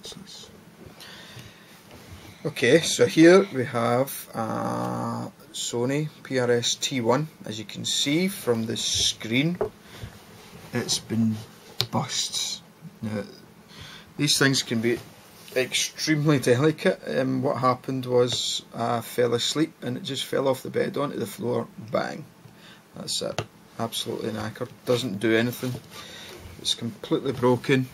That's nice. Okay, so here we have Sony PRST1. As you can see from the screen, it's been bust. Now, these things can be extremely delicate. What happened was I fell asleep and it just fell off the bed onto the floor. Bang. That's it. Absolutely knackered. Doesn't do anything. It's completely broken.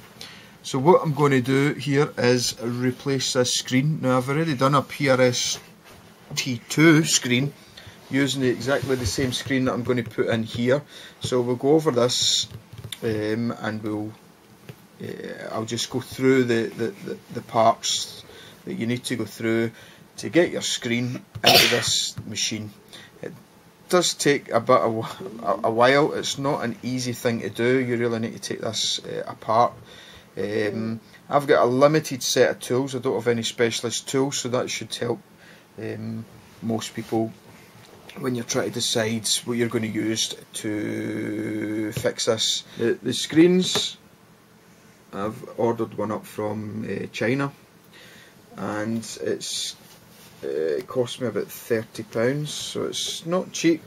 So what I'm going to do here is replace this screen. Now I've already done a PRST2 screen using exactly the same screen that I'm going to put in here. So we'll go over this and I'll just go through the parts that you need to go through to get your screen into this machine. It does take a bit of a while. It's not an easy thing to do. You really need to take this apart. I've got a limited set of tools. I don't have any specialist tools, so that should help most people when you're trying to decide what you're going to use to fix this. The screens, I've ordered one up from China, and it cost me about £30, so it's not cheap,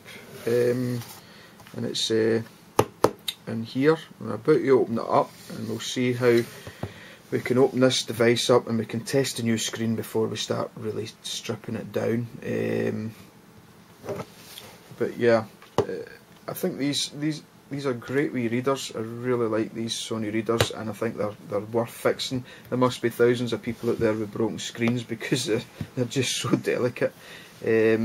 and it's in here. I'm about to open it up and we'll see how we can open this device up and we can test a new screen before we start really stripping it down. But yeah, I think these are great wee readers. I really like these Sony readers, and I think they're worth fixing. There must be thousands of people out there with broken screens because they're just so delicate. I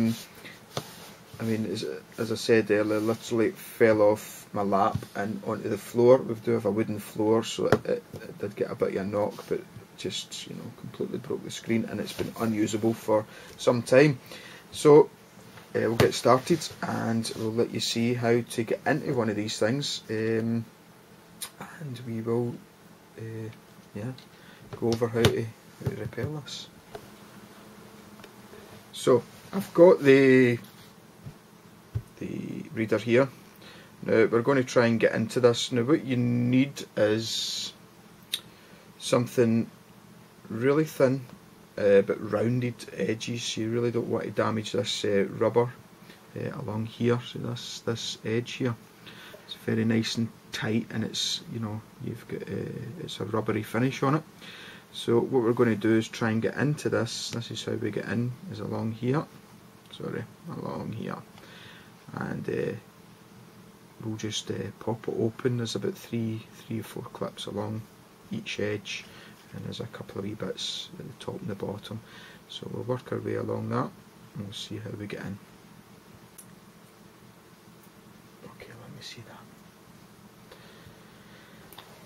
mean, as I said earlier, literally fell off my lap and onto the floor. We do have a wooden floor, so it did get a bit of a knock, but just, you know, completely broke the screen, and it's been unusable for some time. So we'll get started and we'll let you see how to get into one of these things, and we will yeah, go over how to repair this. So I've got the reader here. Now we're going to try and get into this. Now what you need is something really thin but rounded edges. You really don't want to damage this rubber along here. So this edge here, it's very nice and tight, and it's, you know, you've got it's a rubbery finish on it. So what we're going to do is try and get into this. This is how we get in, is along here. Sorry, along here, and we'll just pop it open. There's about three or four clips along each edge, and there's a couple of wee bits at the top and the bottom. So we'll work our way along that and we'll see how we get in. Okay, let me see that.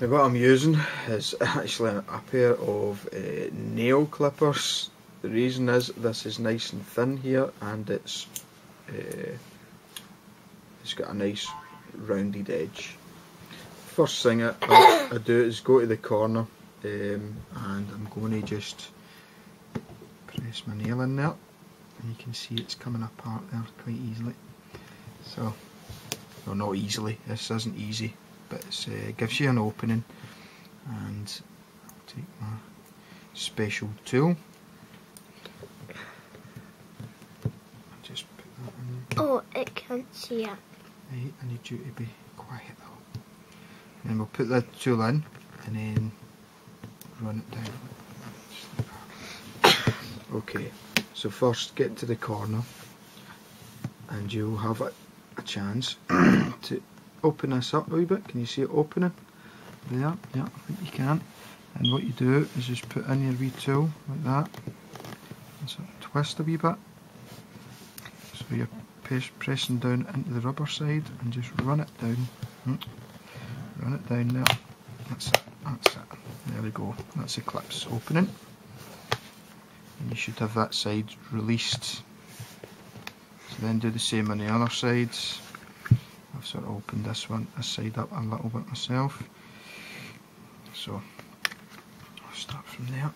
Now what I'm using is actually a pair of nail clippers. The reason is this is nice and thin here, and it's got a nice rounded edge. First thing I do is go to the corner, and I'm going to just press my nail in there, and you can see it's coming apart there quite easily. So, well, not easily, this isn't easy, but it gives you an opening. And I'll take my special tool. Just put that in. Oh, it can't see it. Right, I need you to be quiet though. And then we'll put that tool in and then run it down. Just like that. Okay, so first get to the corner and you'll have a chance to open this up a wee bit. Can you see it opening? There, yeah, I think you can. And what you do is just put in your wee tool like that and sort of twist a wee bit. So you're pressing down into the rubber side and just run it down. Run it down there. That's it. That's it. There we go. That's the clips opening. And you should have that side released. So then do the same on the other sides. I've sort of opened this side up a little bit myself. So I'll start from there.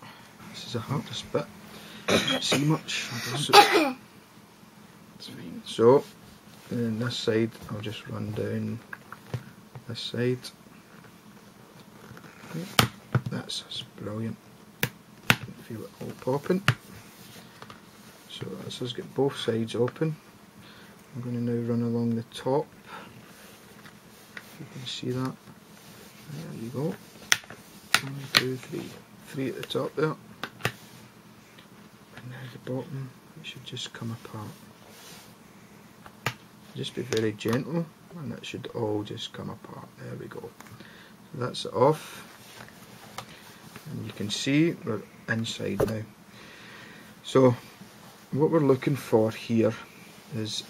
This is the hardest bit. Can't see much. That's fine. So then this side, I'll just run down this side. That's brilliant. feel it all popping. So this has got both sides open. I'm going to now run along the top. You can see that. There you go. 1, 2, 3. 3 at the top there. And now the bottom, it should just come apart. Just be very gentle and it should all just come apart. There we go. So that's it off. And you can see we're inside now. So what we're looking for here is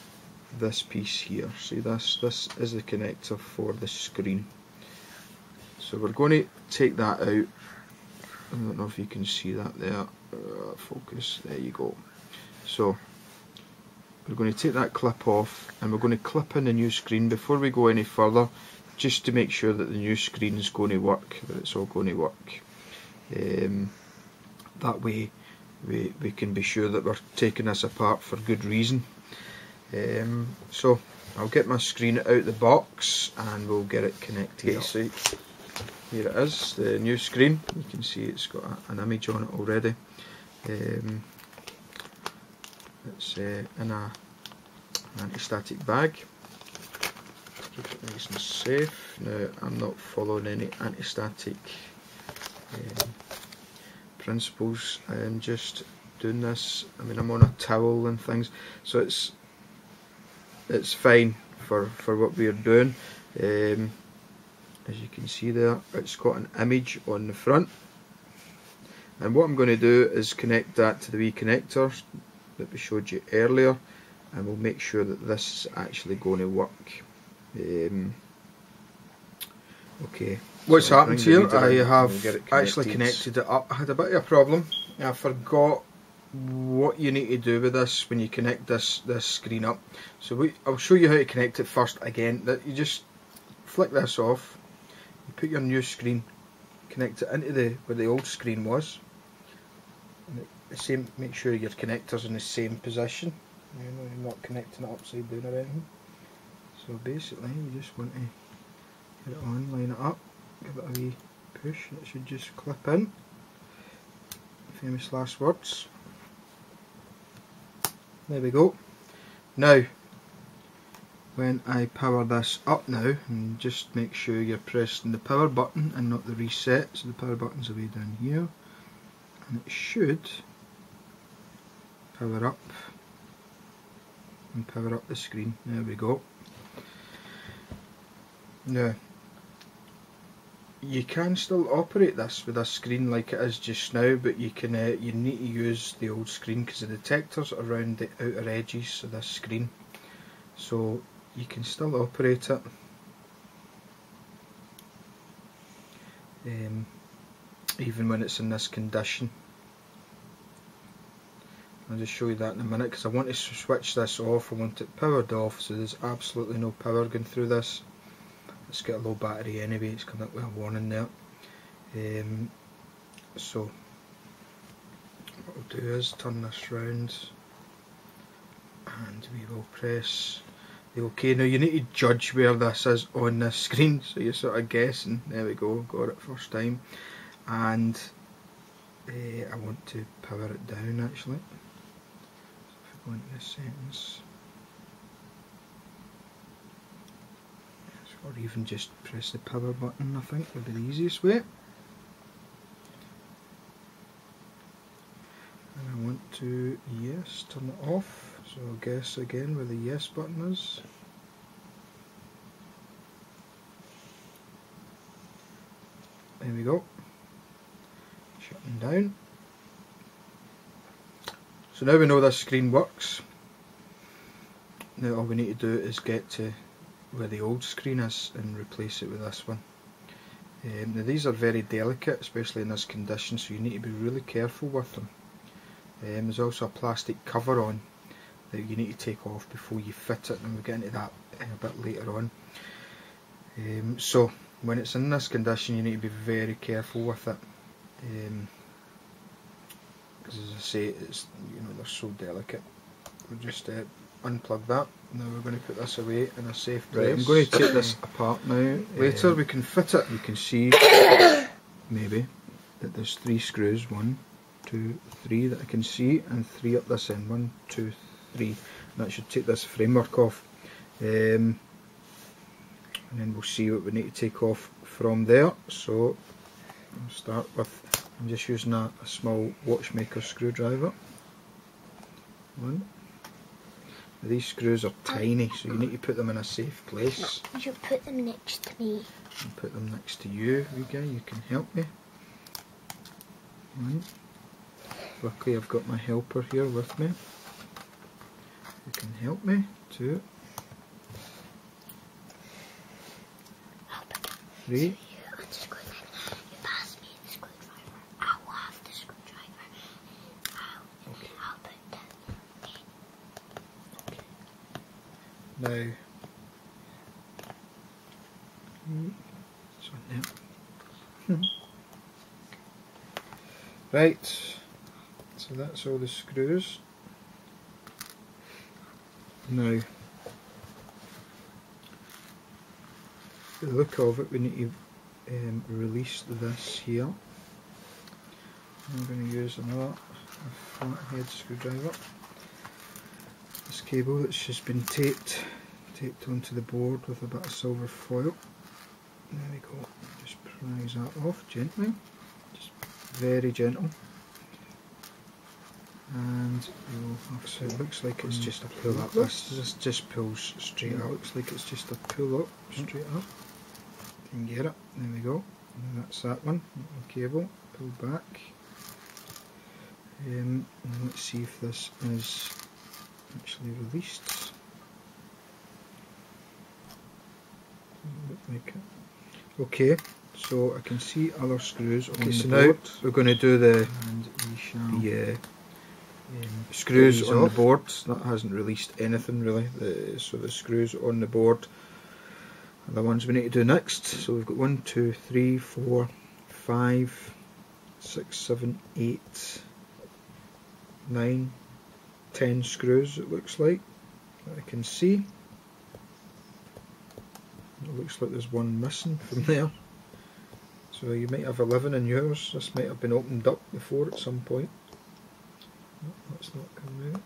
this piece here. See this is the connector for the screen. So we're going to take that out. I don't know if you can see that there. Focus, there you go. So we're going to take that clip off and we're going to clip in the new screen before we go any further, just to make sure that the new screen is going to work, that it's all going to work. That way we can be sure that we're taking this apart for good reason. So I'll get my screen out the box and we'll get it connected. Okay, so here it is, the new screen. You can see it's got an image on it already. It's in an anti-static bag. Keep it nice and safe. Now I'm not following any anti-static principles. I am just doing this. I mean, I'm on a towel and things, so it's fine for what we are doing. As you can see there, it's got an image on the front, and what I'm going to do is connect that to the wee connector that we showed you earlier, and we'll make sure that this is actually going to work. Okay, what's So happened here, I have we'll get it actually connected. connected it up. I had a bit of a problem. I forgot what you need to do with this when you connect this screen up. So I'll show you how to connect it first again. That you just flick this off, you put your new screen, connect it into where the old screen was. And the same, make sure your connector's in the same position. You know, you're not connecting it upside down or anything. So basically you just want to get it on, line it up, give it a wee push, and it should just clip in. Famous last words. There we go. Now, when I power this up now, and just make sure you're pressing the power button and not the reset, so the power button's away down here, and it should power up and power up the screen. There we go. Now, you can still operate this with a screen like it is just now, but you can you need to use the old screen because the detector's around the outer edges of this screen, so you can still operate it. Even when it's in this condition. I'll just show you that in a minute, because I want to switch this off. I want it powered off, so there's absolutely no power going through this. It's got a low battery anyway, it's coming up with a warning there. So what we'll do is turn this round and we will press the OK. Now you need to judge where this is on this screen, so you're sort of guessing. There we go, got it first time. And I want to power it down actually. So if we go into the settings, or even just press the power button, I think would be the easiest way. And I want to, yes, turn it off, so I'll guess again where the yes button is. There we go, shutting down. So now we know this screen works. Now all we need to do is get to where the old screen is and replace it with this one. Now these are very delicate, especially in this condition, so you need to be really careful with them. There's also a plastic cover on that you need to take off before you fit it, and we'll get into that a bit later on. So when it's in this condition you need to be very careful with it, because as I say, it's, you know, they're so delicate. We'll just unplug that. Now we're going to put this away in a safe place. Right, I'm going to take this apart now. Later we can fit it. You can see maybe that there's 3 screws, 1, 2, 3 that I can see, and 3 up this end. 1, 2, 3. And that should take this framework off. And then we'll see what we need to take off from there. So I'll start with, I'm just using a small watchmaker screwdriver. 1. Now these screws are tiny, so you need to put them in a safe place. You should put them next to me. And put them next to you, wee guy, you can help me. 1. Luckily I've got my helper here with me. You can help me. 2. 3. You pass me the screwdriver. I'll have the screwdriver. Okay. I'll put that. Okay. Now, this one there. Right, so that's all the screws. Now, the look of it, we need to release this here. I'm going to use another flathead screwdriver. This cable that's just been taped onto the board with a bit of silver foil. There we go. Just prise that off gently, just very gentle. And you'll have to, it looks like it's just a pull up. This just pulls straight up. Looks like it's just a pull up, straight up. You can get it. There we go. And that's that one. Little cable. Pull back. And let's see if this is actually released. Look like it. Okay, so I can see other screws on the board. Now we're going to do the screws on the board. That hasn't released anything really. So the screws on the board are the ones we need to do next. So we've got 1, 2, 3, 4, 5, 6, 7, 8, 9, 10 screws it looks like that I can see. It looks like there's one missing from there. So you might have 11 in yours. This might have been opened up before at some point. No, that's not coming out.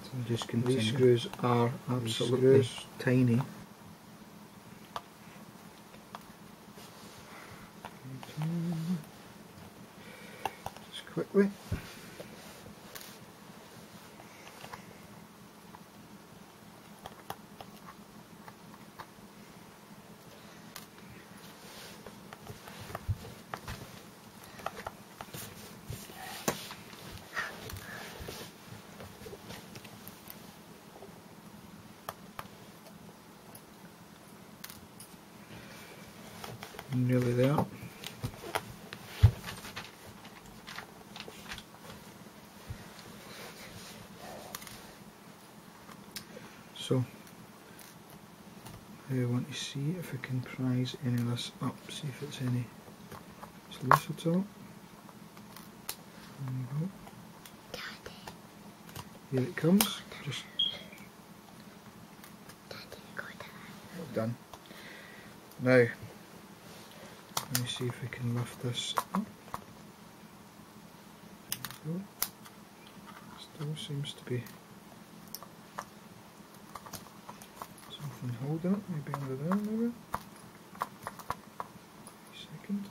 So just continue. These screws are absolutely tiny. Just quickly. Nearly there. So I want to see if I can prise any of this up, see if it's any loose at all. There we go. Here it comes. Just well done. Now let me see if I can lift this up. There we go. Still seems to be something holding it, maybe under there, maybe. Second.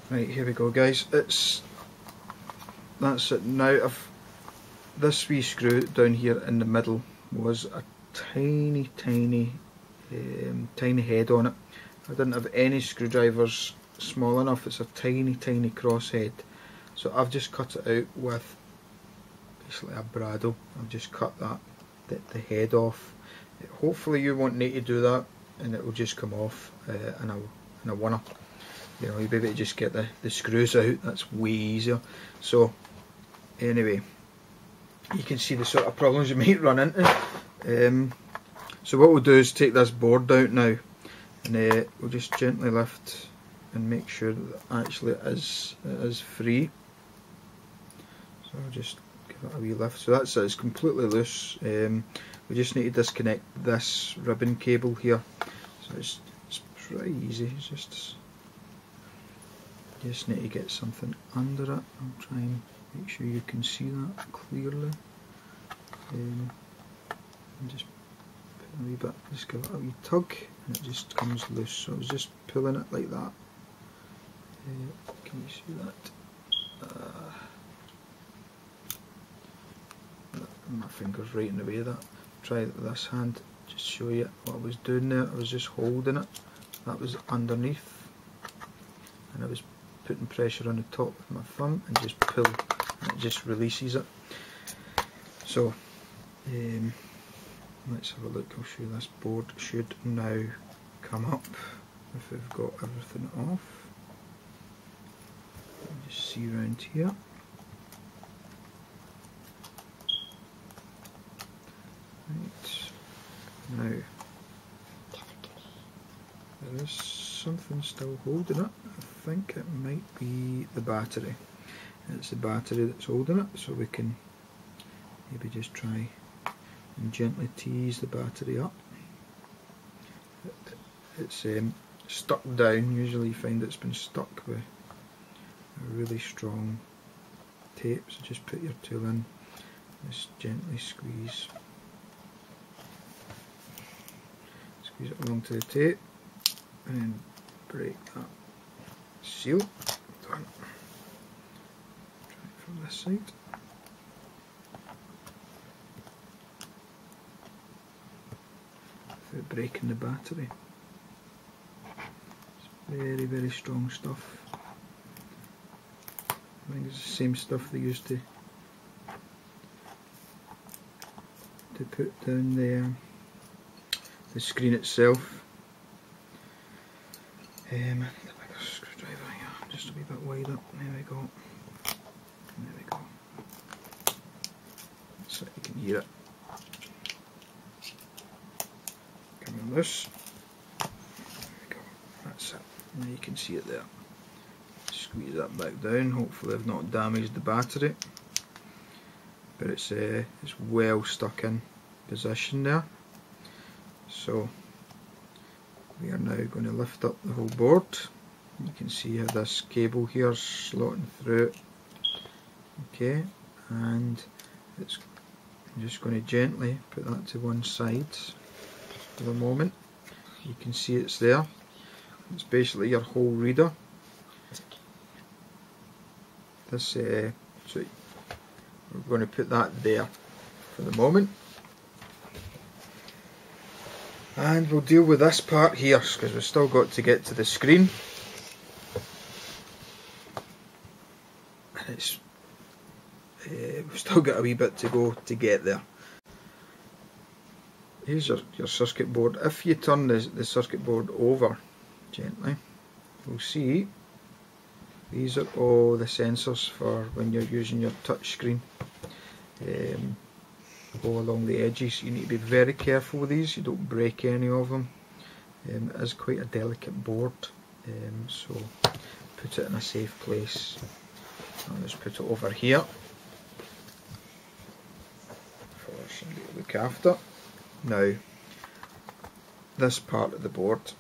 Right, here we go guys. That's it now. This wee screw down here in the middle was a tiny head on it. I didn't have any screwdrivers small enough. It's a tiny cross head, so I've just cut it out with basically a brado. I've just cut the head off. Hopefully you won't need to do that, and it will just come off in a winner. You know, you'll be able to just get the screws out. That's way easier. So anyway, you can see the sort of problems you might run into. So what we'll do is take this board out now, and we'll just gently lift and make sure that actually it is free. So I'll just give it a wee lift. So that's it, it's completely loose. We just need to disconnect this ribbon cable here. So it's pretty easy. It's just Just need to get something under it. I'll try and make sure you can see that clearly. And just put a wee bit, just give it a wee tug and it just comes loose. So I was just pulling it like that. Can you see that? My finger's right in the way of that. Try it with this hand, just show you what I was doing there. I was just holding it. That was underneath. And I was putting pressure on the top with my thumb and just pull, and it just releases it. So, let's have a look. I'll show you this board should now come up if we've got everything off. Just see around here. Right, now there is something still holding it. I think it might be the battery. It's the battery that's holding it, so we can maybe just try and gently tease the battery up. It's stuck down. Usually you find it's been stuck with a really strong tape, so just put your tool in, just gently squeeze it along to the tape and then break that seal. Done. Try it from this side. Without breaking the battery. It's very, very strong stuff. I think it's the same stuff they used to put down the screen itself. The bigger screwdriver here, just a wee bit wide up. There we go. There we go. So you can hear it coming loose. There we go. That's it. Now you can see it there. Squeeze that back down. Hopefully I've not damaged the battery, but it's well stuck in position there. So we are now going to lift up the whole board. You can see how this cable here is slotting through it. Okay, and I'm just going to gently put that to one side for the moment. You can see it's there. It's basically your whole reader. So we're going to put that there for the moment, and we'll deal with this part here because we've still got to get to the screen, and it's we've still got a wee bit to go to get there. Here's your circuit board. If you turn the circuit board over gently, you'll see these are all the sensors for when you're using your touch screen. Go along the edges. You need to be very careful with these, you don't break any of them. It is quite a delicate board, so put it in a safe place. I'll just put it over here for somebody to look after. Now, this part of the board,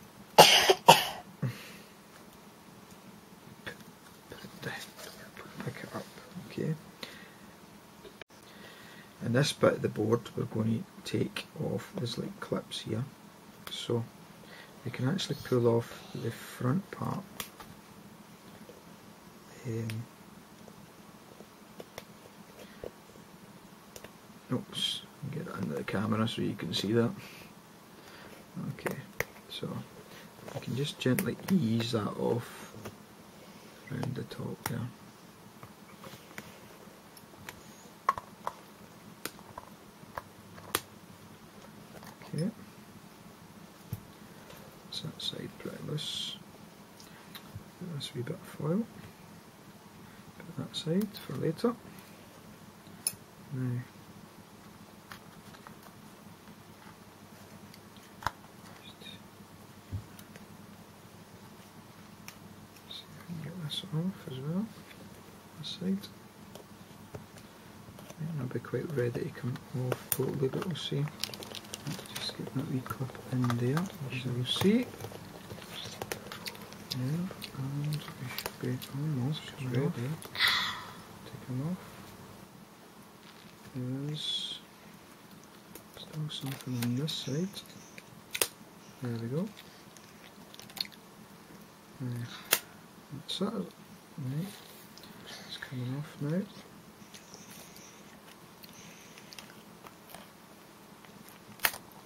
pick it up, okay. And this bit of the board we're going to take off. There's like clips here, so we can actually pull off the front part. Oops, get it into the camera so you can see that. Okay, so you can just gently ease that off around the top there. Okay, so that side pretty loose. Put this wee bit of foil. Put that side for later. Now, see if I can get this off as well. This side. Might not be quite ready to come off totally, but we'll see. Just get that wee clip in there, as you'll see. Yeah, and we should be almost ready. Take them off. There's still something on this side. There we go. That's it. Right. It's coming off now.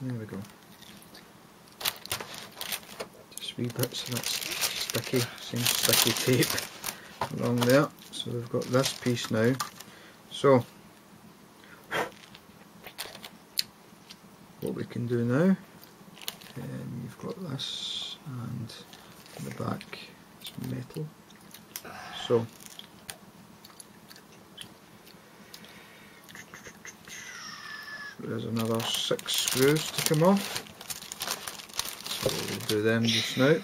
There we go. Just wee bits of that sticky, same sticky tape along there. So we've got this piece now. So what we can do now, you've got this, and in the back it's metal. So there's another 6 screws to come off. So we'll do them just now.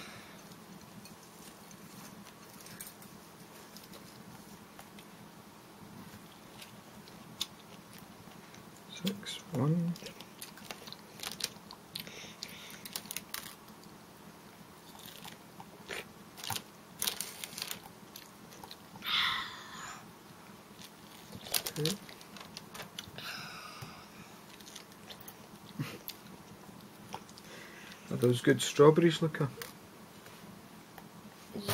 One. Two. Are those good strawberries, Luca? Yeah.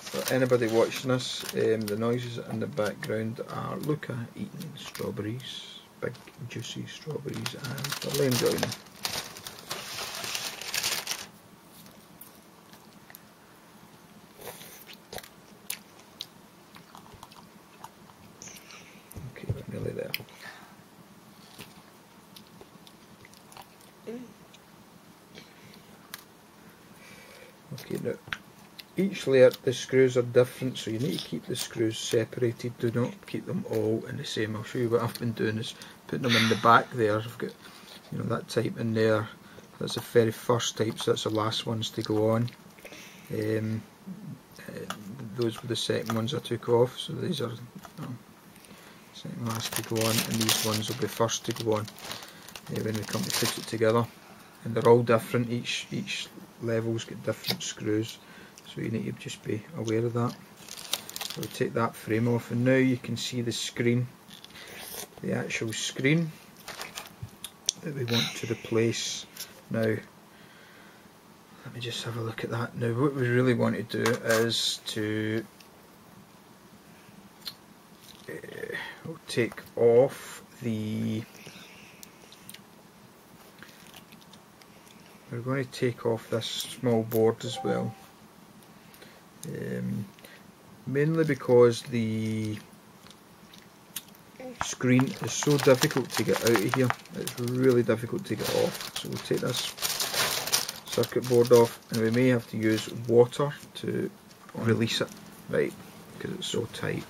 For anybody watching this, the noises in the background are Luca eating strawberries, big juicy strawberries, and thoroughly enjoying them. Okay, we're nearly there. Okay, now each layer, the screws are different, so you need to keep the screws separated. Do not keep them all in the same. I'll show you what I've been doing is putting them in the back there. I've got, you know, that type in there. That's the very first type, so that's the last ones to go on. Those were the second ones I took off, so these are second last to go on, and these ones will be first to go on when we come to put it together. And they're all different, each level's got different screws, so you need to just be aware of that. So we take that frame off, and now you can see the screen, the actual screen that we want to replace. Now, let me just have a look at that. Now what we really want to do is to we'll take off the, we're going to take off this small board as well, mainly because the screen is so difficult to get out of here. It's really difficult to get off, so we'll take this circuit board off, and we may have to use water to release it, right, because it's so tight.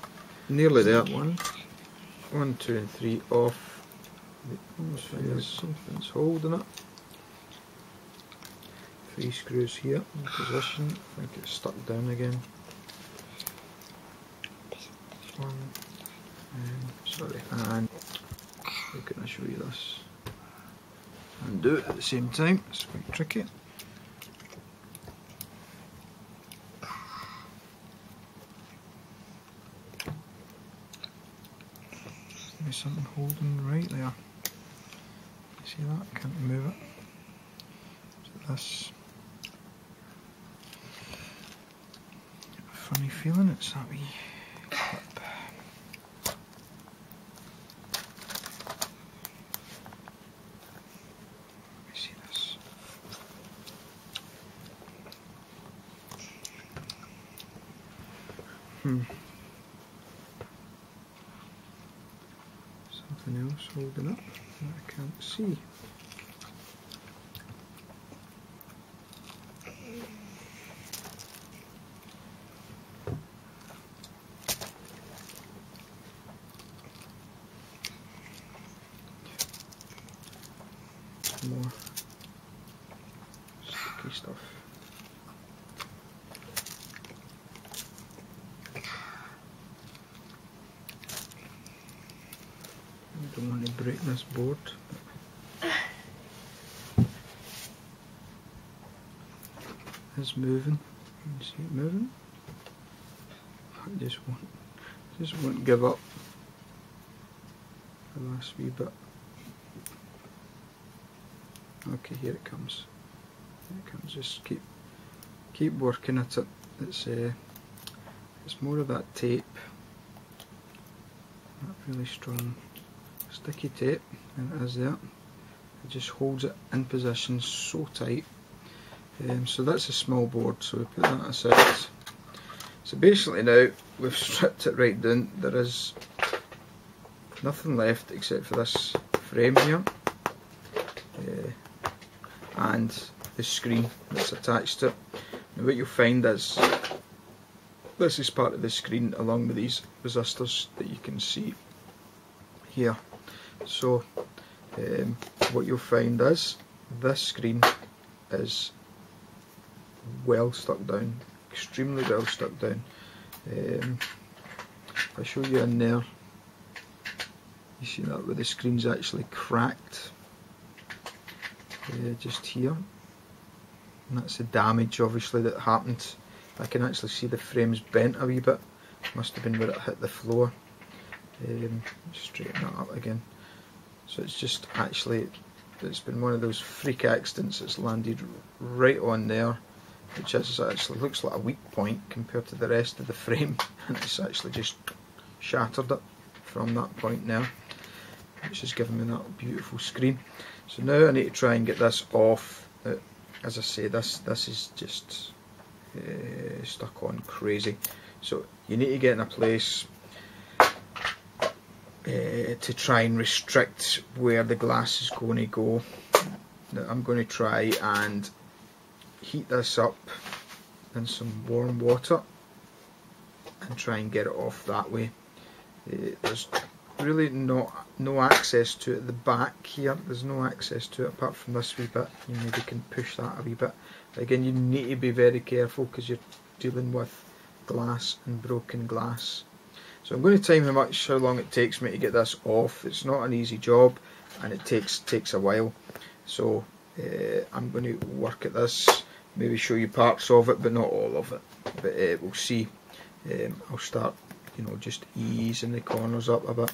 Nearly there. One, 2 and 3 off. Something's holding it. 3 screws here in position. I think it's stuck down again. One, sorry, and how can I show you this and do it at the same time? It's quite tricky. There's something holding right there. See that? I can't move it. So this funny feeling, it's that wee clip. Let me see this. Something else holding up that I can't see. More sticky stuff. I don't want to break this board. is moving. You see it moving? I just won't give up the last wee bit. Okay, here it comes. Here it comes. Just keep working at it. It's more of that tape, that really strong sticky tape, and it is there. It just holds it in position so tight. So that's a small board, so we put that aside. So basically now we've stripped it right down. There is nothing left except for this frame here and the screen that's attached to it. Now what you'll find is this is part of the screen along with these resistors that you can see here. So what you'll find is this screen is well stuck down, extremely well stuck down. If I show you in there, you see that where the screen's actually cracked, just here, and that's the damage obviously that happened. I can actually see the frame's bent a wee bit, must have been where it hit the floor. Straighten that up again. So it's just actually, it's been one of those freak accidents. It's landed right on there, which is actually looks like a weak point compared to the rest of the frame, and it's actually just shattered it from that point now, which is giving me that beautiful screen. So now I need to try and get this off. As I say, this is just stuck on crazy. So you need to get in a place to try and restrict where the glass is going to go. Now I'm going to try and heat this up in some warm water and try and get it off that way. There's really no access to it at the back here. There's no access to it apart from this wee bit. You maybe can push that a wee bit. But again, you need to be very careful because you're dealing with glass and broken glass. So I'm going to time how long it takes me to get this off. It's not an easy job and it takes a while. So I'm going to work at this, maybe show you parts of it but not all of it. But we'll see. I'll start, just easing the corners up a bit.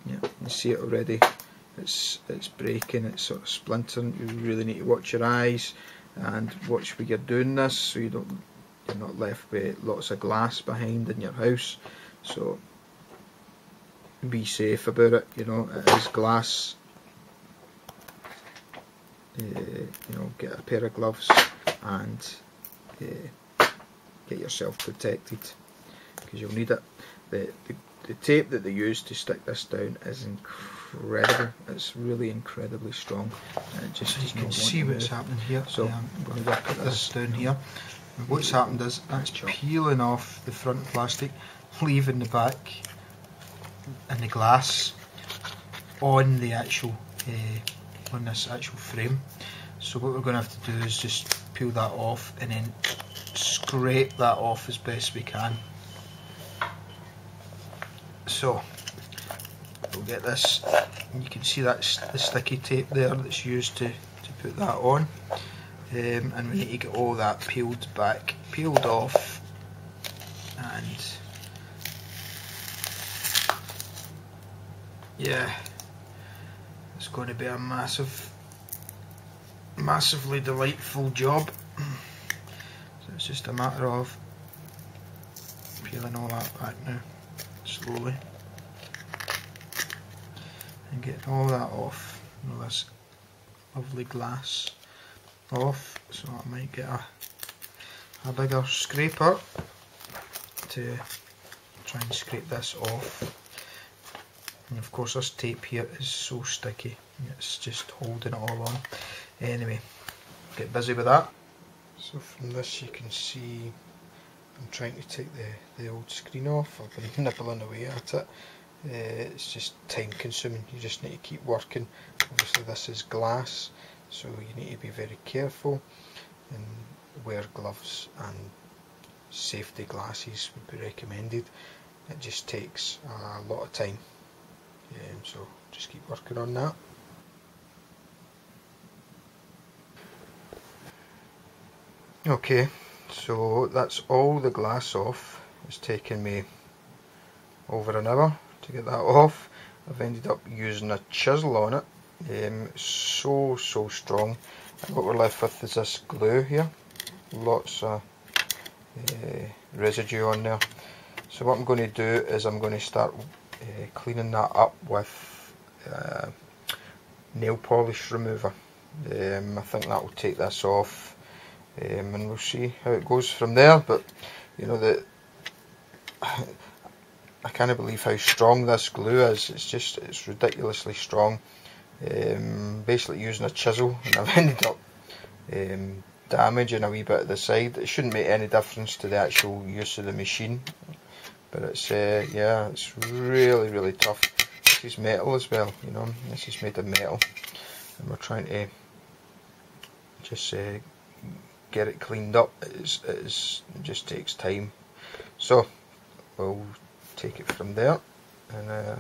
Yeah, you can see it already. It's breaking, it's sort of splintering. You really need to watch your eyes and watch where you're doing this, so you're not left with lots of glass behind in your house. So be safe about it. It is glass. Get a pair of gloves and get yourself protected because you'll need it. The tape that they use to stick this down is incredible. It's really incredibly strong, and it just does not want to move. You can see what's happening here. So I'm going to work at this down here. And what's happened is it's peeling off the front plastic, leaving the back and the glass on the actual on this actual frame. So what we're going to have to do is just peel that off and then scrape that off as best we can. So we'll get this, and you can see that's the sticky tape there that's used to put that on, and we need to get all that peeled off, and yeah, it's going to be a massively delightful job. So it's just a matter of peeling all that back now slowly and getting all that off, all this lovely glass off. So I might get a bigger scraper to try and scrape this off. And of course this tape here is so sticky, it's just holding it all on. Anyway, get busy with that. So from this you can see I'm trying to take the old screen off. I've been nibbling away at it. It's just time consuming. You just need to keep working. Obviously this is glass, so you need to be very careful and wear gloves, and safety glasses would be recommended. It just takes a lot of time, so just keep working on that. Okay, so that's all the glass off. It's taken me over an hour to get that off. I've ended up using a chisel on it. So strong. And what we're left with is this glue here. Lots of residue on there. So what I'm going to do is I'm going to start cleaning that up with nail polish remover. I think that will take this off, and we'll see how it goes from there. But you know, I can't believe how strong this glue is. It's ridiculously strong. Basically using a chisel, and I've ended up damaging a wee bit of the side. It shouldn't make any difference to the actual use of the machine, but it's yeah, it's really tough. This is metal as well, you know. This is made of metal, and we're trying to just get it cleaned up. It just takes time. So we'll take it from there, and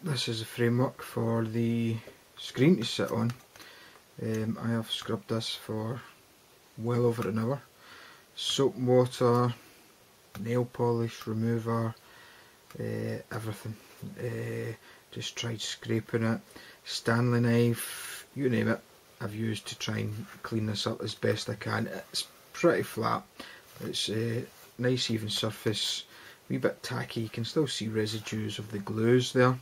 this is the framework for the screen to sit on. I have scrubbed this for well over an hour. Soap and water, nail polish remover, everything. Just tried scraping it. Stanley knife, you name it, I've used to try and clean this up as best I can. It's pretty flat. It's a nice even surface. A wee bit tacky. You can still see residues of the glues there.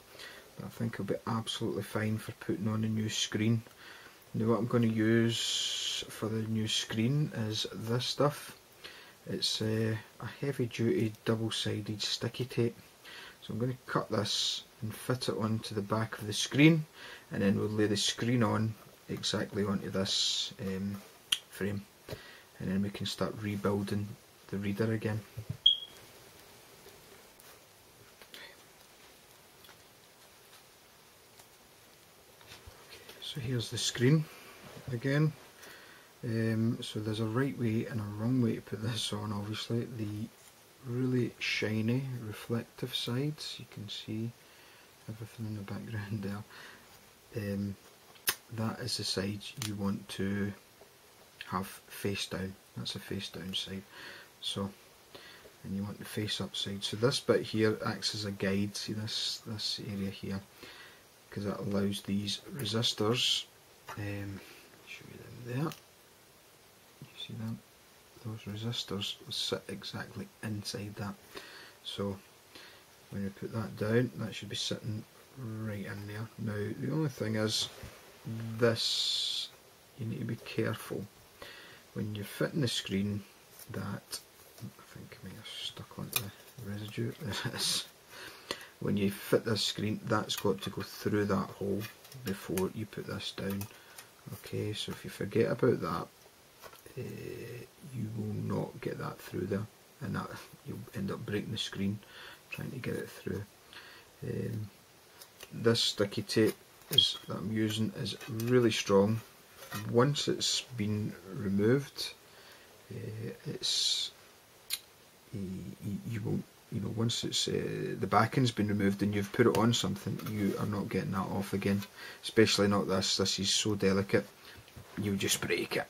But I think it'll be absolutely fine for putting on a new screen. Now what I'm going to use for the new screen is this stuff. It's a heavy duty double-sided sticky tape. So I'm going to cut this and fit it onto the back of the screen, and then we'll lay the screen on exactly onto this frame, and then we can start rebuilding the reader again. So here's the screen again. So there's a right way and a wrong way to put this on. Obviously, the really shiny reflective sides, you can see everything in the background there. That is the side you want to have face down. That's a face down side. So, and you want the face up side. So this bit here acts as a guide. See this area here, because that allows these resistors. Show you them there. You see them? Those resistors will sit exactly inside that. So when you put that down, that should be sitting right in there. Now the only thing is, this, you need to be careful when you're fitting the screen that, I think I may have stuck onto the residue. There it is. When you fit this screen, that's got to go through that hole before you put this down. Okay, so if you forget about that, you will not get that through there, and that you'll end up breaking the screen trying to get it through. This sticky tape that I'm using is really strong. Once it's been removed, you won't. You know, once it's the backing's been removed and you've put it on something, you are not getting that off again. Especially not this. This is so delicate, you'll just break it.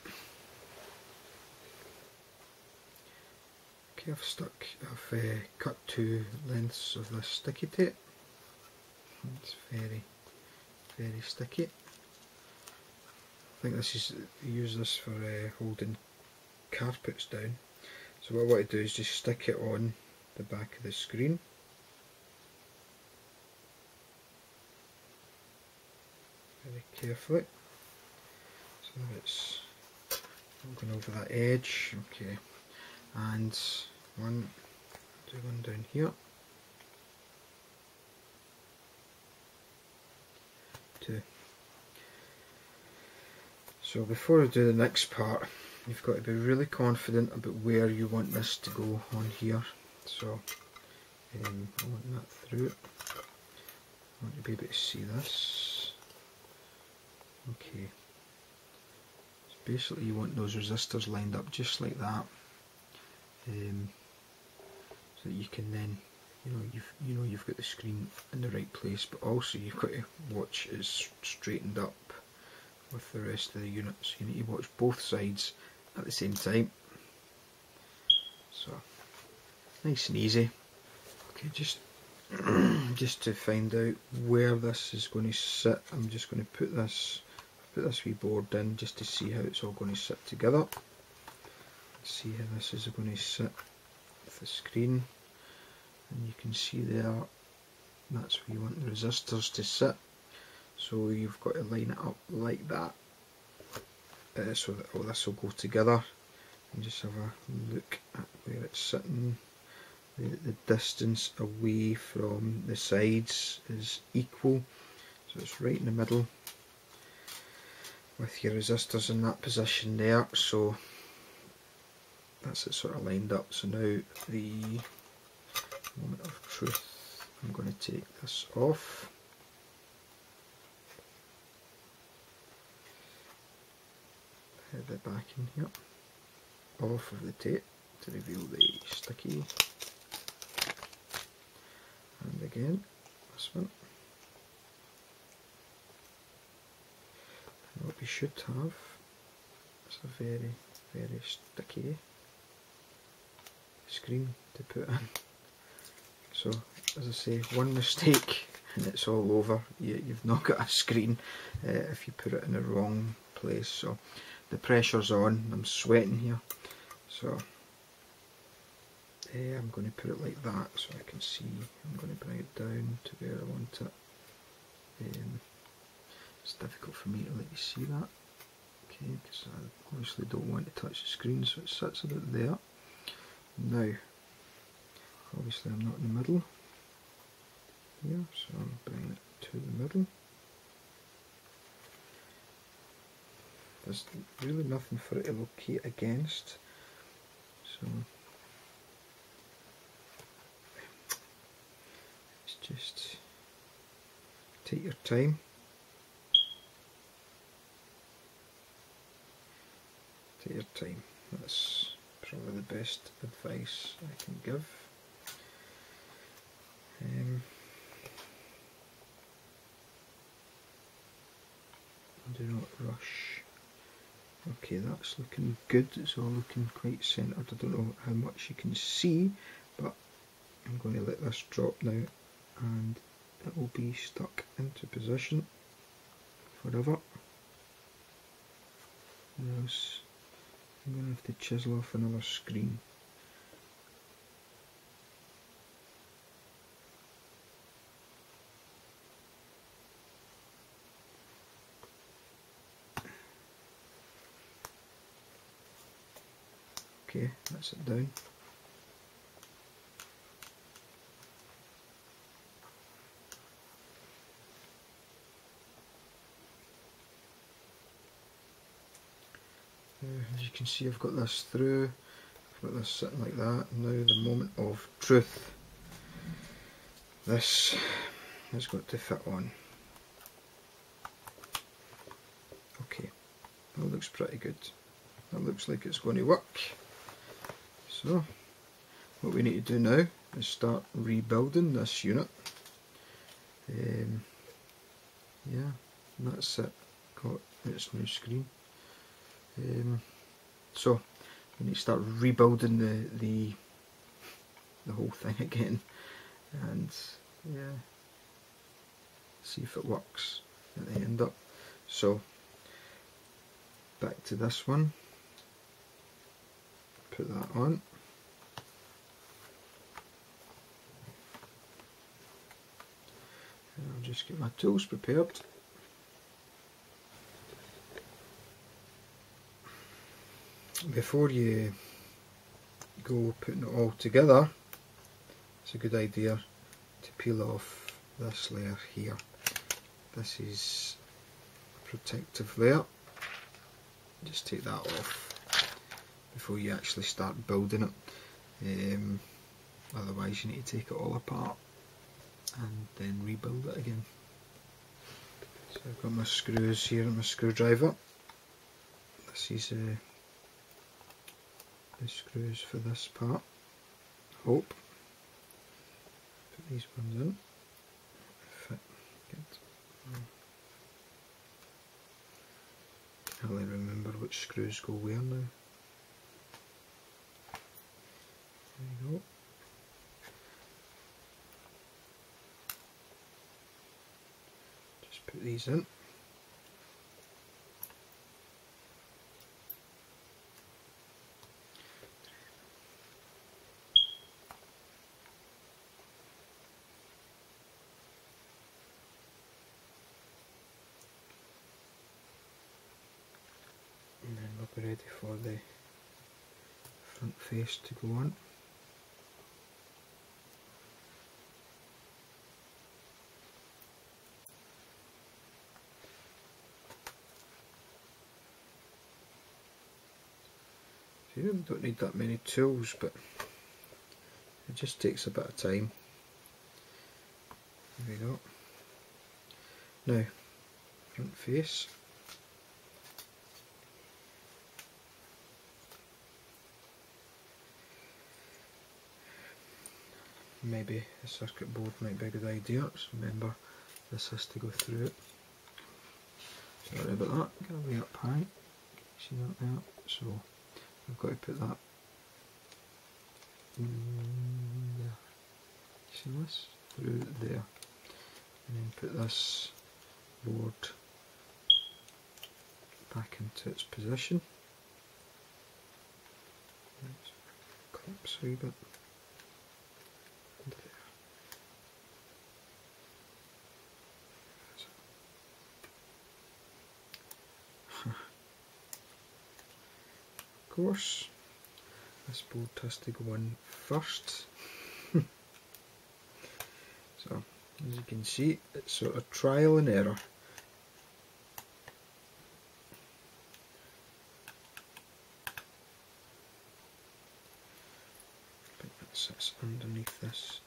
Okay, I've cut 2 lengths of this sticky tape. It's very sticky. I think this is, you use this for holding carpets down. So what I want to do is just stick it on the back of the screen. Very carefully. So it's not going over that edge. Okay. And do one down here. 2. So before I do the next part, you've got to be really confident about where you want this to go on here. So I want that through it. I want to be able to see this. Okay. So basically you want those resistors lined up just like that. So that you can then, you've got the screen in the right place, but also you've got to watch it's straightened up with the rest of the unit, so you need to watch both sides at the same time. So nice and easy. Okay, just to find out where this is going to sit, I'm just going to put this wee board in just to see how it's all going to sit together. See how this is going to sit with the screen, and you can see there that's where you want the resistors to sit. So you've got to line it up like that, so that all this will go together. And just have a look at where it's sitting. The distance away from the sides is equal, so it's right in the middle with your resistors in that position there. So that's it, sort of lined up. So now the moment of truth, I'm going to take this off. The backing here off of the tape to reveal the sticky. And again, this one. And what we should have is a very, very sticky screen to put in. So, as I say, one mistake and it's all over. You've not got a screen if you put it in the wrong place. So, the pressure's on, I'm sweating here. So, I'm going to put it like that so I can see. I'm going to bring it down to where I want it. It's difficult for me to let you see that, okay, because I obviously don't want to touch the screen, so it sits about there. Now, obviously I'm not in the middle here, so I'm bringing it to the middle. There's really nothing for it to locate against, so it's just take your time. Take your time. That's probably the best advice I can give. Do not rush. Okay, that's looking good. It's all looking quite centred. I don't know how much you can see, but I'm going to let this drop now and it will be stuck into position forever. Else I'm going to have to chisel off another screen. Okay, that's it down. As you can see, I've got this through, I've got this sitting like that. Now the moment of truth. This has got to fit on. Okay, that looks pretty good. That looks like it's going to work. So, what we need to do now is start rebuilding this unit. Yeah, and that's it. Got its new screen. So we need to start rebuilding the whole thing again, and yeah, see if it works at the end up. So back to this one. Put that on. And I'll just get my tools prepared. Before you go putting it all together, it's a good idea to peel off this layer here. This is a protective layer. Just take that off before you actually start building it. Otherwise you need to take it all apart and then rebuild it again. So I've got my screws here and my screwdriver. This is the screws for this part. Hope. Put these ones in. Fit. Good. screws go where now. There you go. Just put these in. And then we'll be ready for the front face to go on. So you don't need that many tools, but it just takes a bit of time. There we go. Now, front face. Maybe a circuit board might be a good idea. So remember, this has to go through it. Sorry about that, get way up high. See that there? So I've got to put that there. See this? Through there. And then put this board back into its position. Let's clips a wee bit. Of course, this board has to go in first. So, as you can see, it's sort of trial and error. I think that sits underneath this.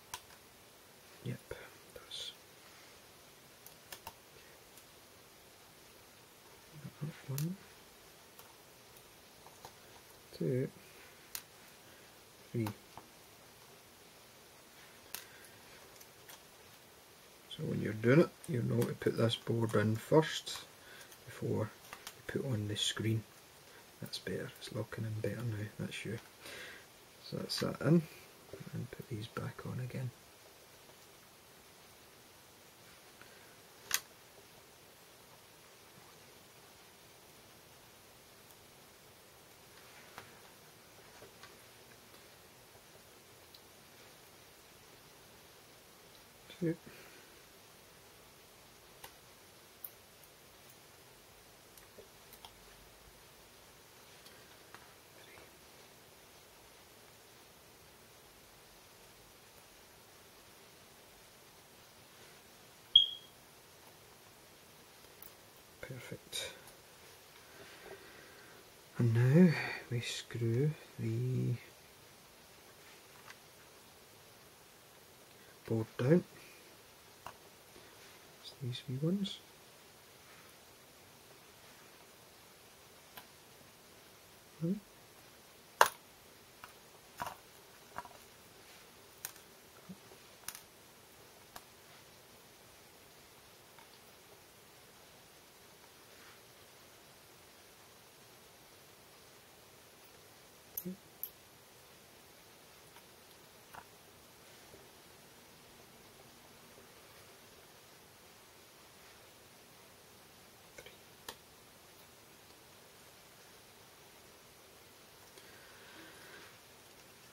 Yep, it does. One, two, three. So when you're doing it, you know to put this board in first before you put on the screen. That's better, it's locking in better now, that's you. So that's that in, and put these back on again. Two. Perfect. And now we screw the board down. It's these wee ones.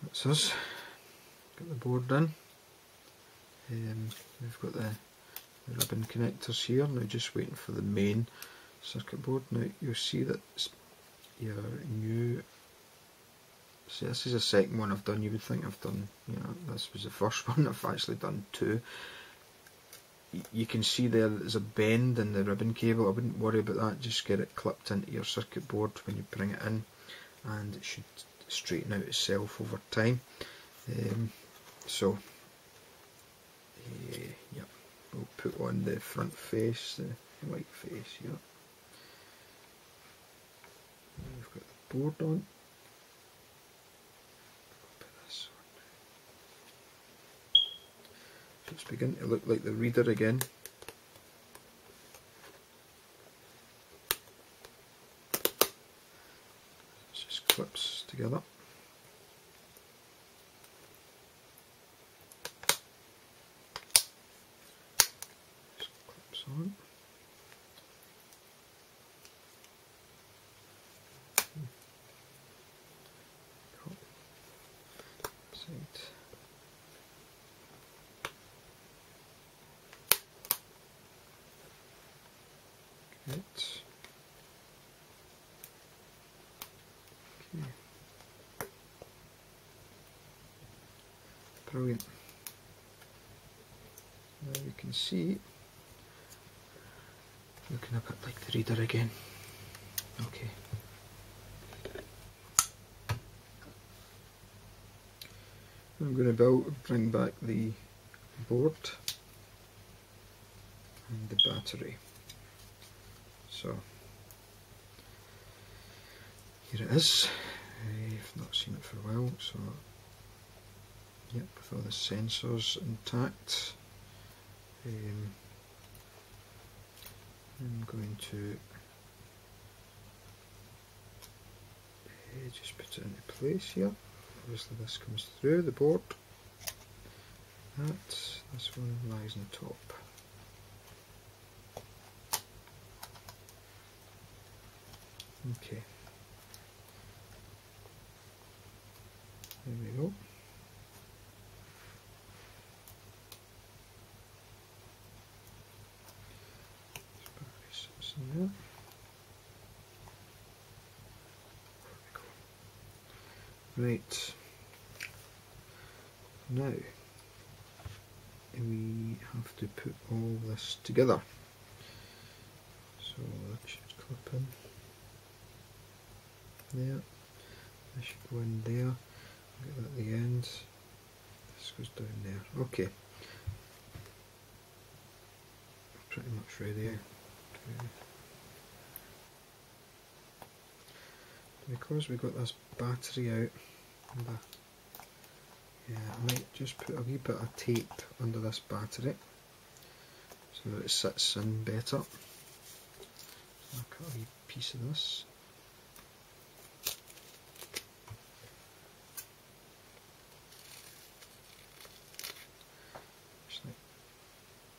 That's us. Got the board done. We've got the ribbon connectors here. Now just waiting for the main circuit board. Now you'll see that your new. See, this is the second one I've done. You would think I've done, this was the first one. I've actually done two. You can see there's a bend in the ribbon cable. I wouldn't worry about that. Just get it clipped into your circuit board when you bring it in, and it should straighten out itself over time. So yeah, we'll put on the front face, the white face here. We've got the board on. Put this on. So it's beginning to look like the reader again. clips together. Just clips on. Side. Good. Okay. Brilliant. Now you can see, looking a bit like the reader again. Okay. I'm going to bring back the board and the battery. So here it is. I've not seen it for a while, so yep, with all the sensors intact. I'm going to just put it into place here. Obviously this comes through the board. This one lies on top. Okay. There we go. There. Right, now we have to put all this together. So that should clip in there, that should go in there, get that at the end, this goes down there. Okay, pretty much ready. Because we got this battery out, yeah, I might just put a wee bit of tape under this battery so that it sits in better. So I'll cut a wee piece of this.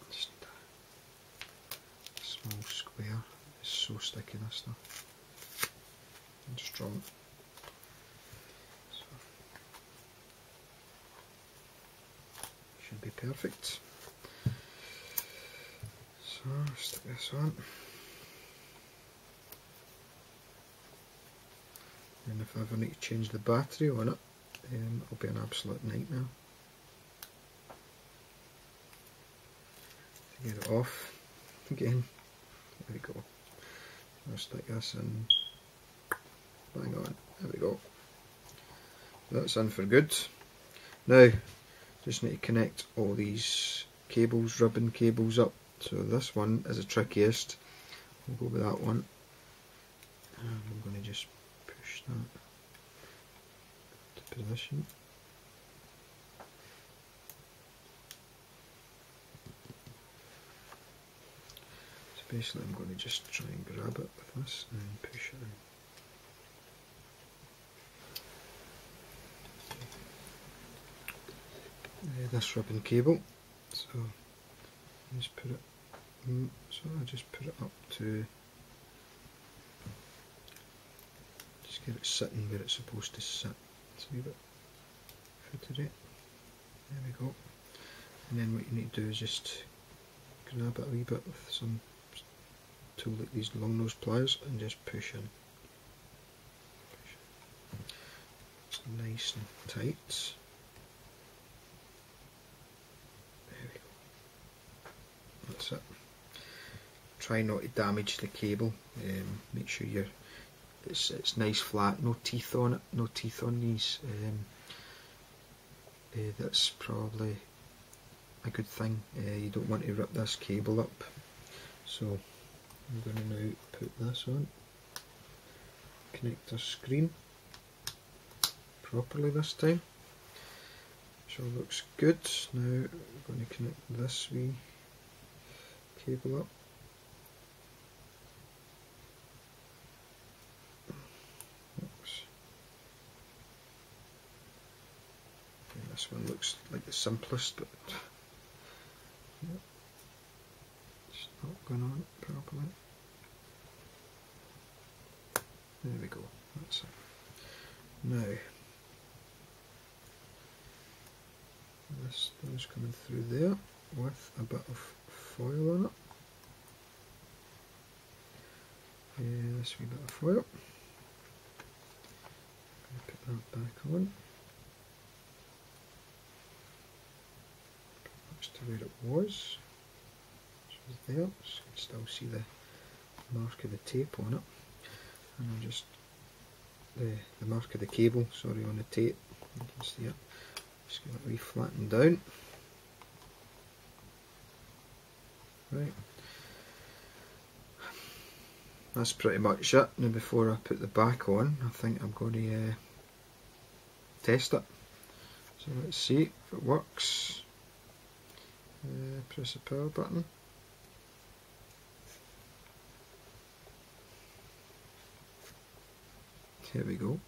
Just a small square. It's so sticky, this stuff. And strong. So, should be perfect. So stick this on. And if I ever need to change the battery on it, it'll be an absolute nightmare to get it off again. There we go. I'll stick this in. Bang on, there we go. That's in for good. Now, just need to connect all these cables, ribbon cables up. So this one is the trickiest. We'll go with that one. And I'm going to just push that to position. So basically I'm going to just try and grab it with this and push it in. This ribbon cable, so just put it. So I just put it up to just get it sitting where it's supposed to sit. It's a wee bit footed it. There we go. And then what you need to do is just grab it a wee bit with some tool like these long nose pliers and just push in. It's nice and tight. That's it. Try not to damage the cable. Make sure it's nice flat, no teeth on it, no teeth on these. That's probably a good thing. You don't want to rip this cable up. So I'm going to now put this on. Connect our screen properly this time. So it looks good. Now we're going to connect this wee cable up. Oops. looks like the simplest, but yeah, it's not going on properly. There we go, that's it. Now, this is coming through there with a bit of foil on it. This wee bit of foil. Put that back on. That's to where it was. It was there, so you can still see the mark of the tape on it. And I'll just the mark of the cable, sorry, on the tape. You can see it. Just get it re-flattened down. Right. That's pretty much it. Now before I put the back on, I think I'm going to test it. So let's see if it works. Press the power button. Here we go.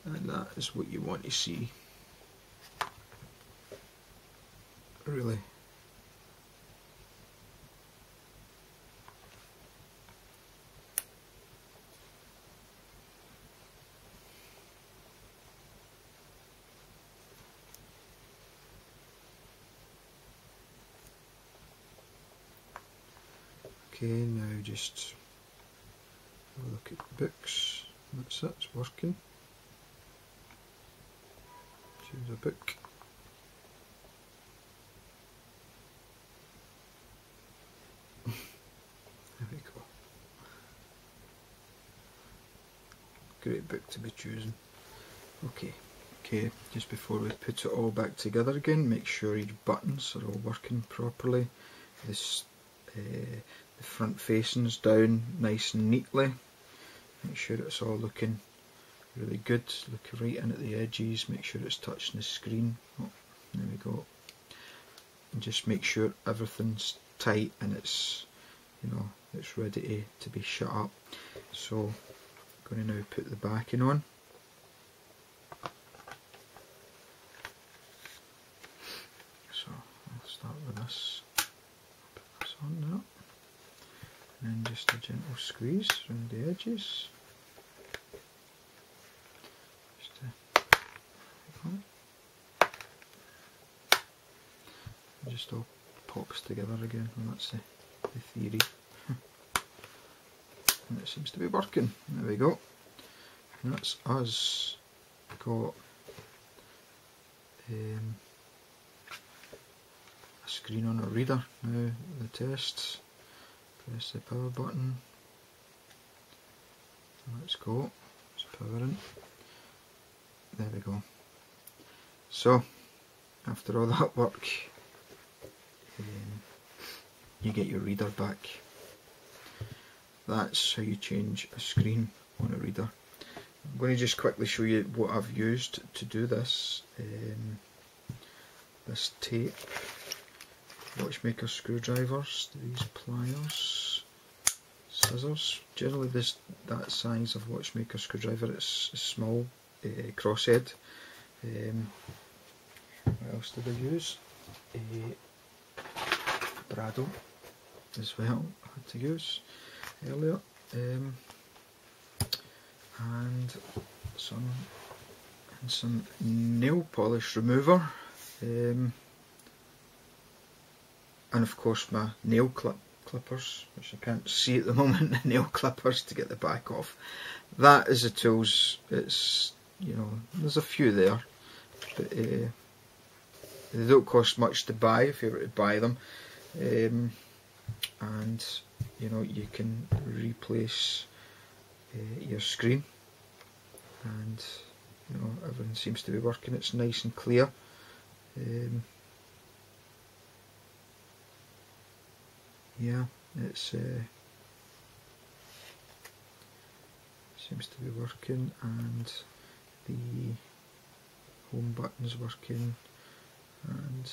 And that is what you want to see. Really. Okay, now just have a look at the books. That's it, it's working. Choose a book. There we go. Great book to be chosen. Okay, just before we put it all back together again, make sure your buttons are all working properly. This the front facings down nice and neatly. Make sure it's all looking really good. Look right in at the edges, make sure it's touching the screen. Oh, there we go. And just make sure everything's tight and it's, you know, it's ready to be shut up. So I'm going to now put the backing on. So I'll start with this. Put this on now. And then just a gentle squeeze around the edges. It just all pops together again, and that's the theory. And it seems to be working. There we go. And that's us got a screen on our reader. Now the tests. Press the power button. Let's go. Let's power in. There we go. So, after all that work, you get your reader back. That's how you change a screen on a reader. I'm going to just quickly show you what I've used to do this. This tape, watchmaker screwdrivers, these pliers, scissors. Generally that size of watchmaker screwdriver, it's a small crosshead. What else did I use? Brado as well, I had to use earlier. And some nail polish remover. And of course my nail clippers, which I can't see at the moment, the nail clippers to get the back off. That is the tools. It's, you know, there's a few there, but they don't cost much to buy if you were to buy them. And you know, you can replace your screen, and you know, everything seems to be working. It's nice and clear. Yeah, it's seems to be working, and the home button's working, and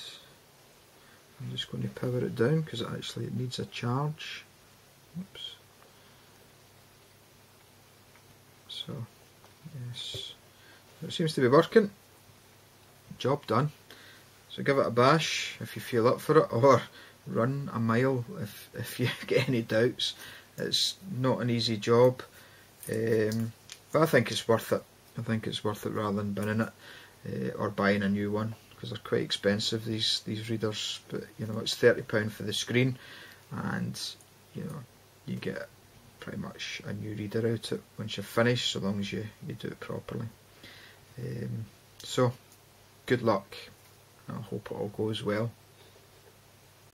I'm just going to power it down because it needs a charge. Oops. So yes, it seems to be working. job done. So give it a bash if you feel up for it, or run a mile if you get any doubts. It's not an easy job, but I think it's worth it. I think it's worth it rather than binning it or buying a new one, because they're quite expensive, these readers. But you know, it's £30 for the screen, and you know, you get pretty much a new reader out of it once you're finished, so long as you do it properly. So good luck. I hope it all goes well.